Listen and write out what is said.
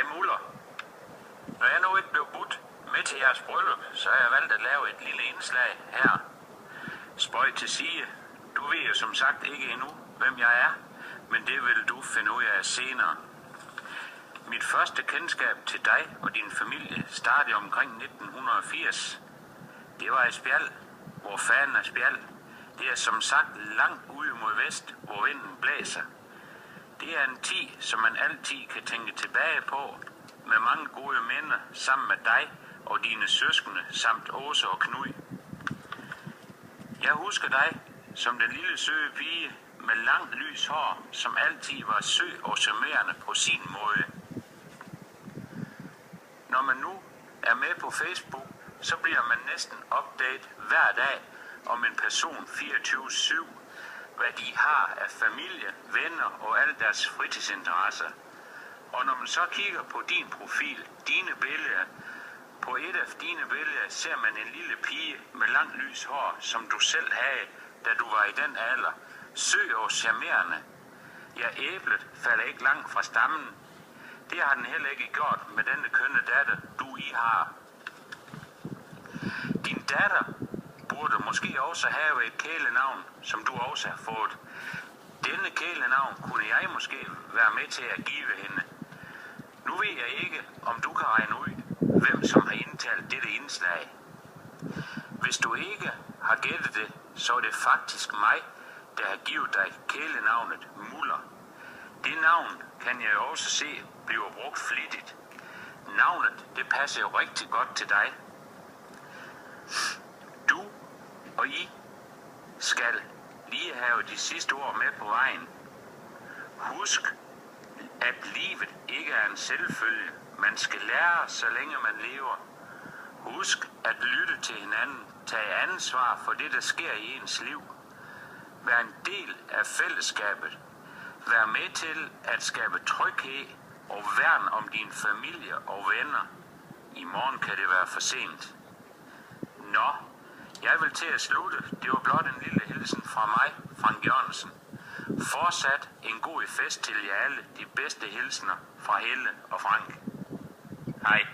Hej Muller. Når jeg nu ikke blev budt med til jeres bryllup, så har jeg valgt at lave et lille indslag her. Spøj til sige. Du ved jo som sagt ikke endnu, hvem jeg er, men det vil du finde ud af senere. Mit første kendskab til dig og din familie startede omkring 1980. Det var i Spjald. Hvor fanden er Spjald? Det er som sagt langt ude mod vest, hvor vinden blæser. Det er en tid, som man altid kan tænke tilbage på, med mange gode minder sammen med dig og dine søskende samt Åse og Knud. Jeg husker dig som den lille søde pige med langt lys hår, som altid var sød og charmerende på sin måde. Når man nu er med på Facebook, så bliver man næsten update hver dag om en person 24/7, hvad de har af familie, venner og alle deres fritidsinteresser. Og når man så kigger på din profil, dine billeder, på et af dine billeder ser man en lille pige med langt lys hår, som du selv havde, da du var i den alder. Sød og charmerende. Ja, æblet falder ikke langt fra stammen. Det har den heller ikke gjort med denne kønne datter, du I har. Din datter burde måske også have et kælenavn, som du også har fået. Denne kælenavn kunne jeg måske være med til at give hende. Nu ved jeg ikke, om du kan regne ud, hvem som har indtalt dette indslag. Hvis du ikke har gættet det, så er det faktisk mig, der har givet dig kælenavnet Muller. Det navn kan jeg jo også se bliver brugt flittigt. Navnet, det passer jo rigtig godt til dig. Du og I skal lige have de sidste ord med på vejen. Husk, at livet ikke er en selvfølge. Man skal lære, så længe man lever. Husk at lytte til hinanden. Tag ansvar for det, der sker i ens liv. Vær en del af fællesskabet. Vær med til at skabe tryghed og værn om din familie og venner. I morgen kan det være for sent. Nå, jeg vil til at slutte. Det var blot en lille hilsen fra mig, Frank Jørgensen. Fortsat en god fest til jer alle. De bedste hilsner fra Helle og Frank. Hej.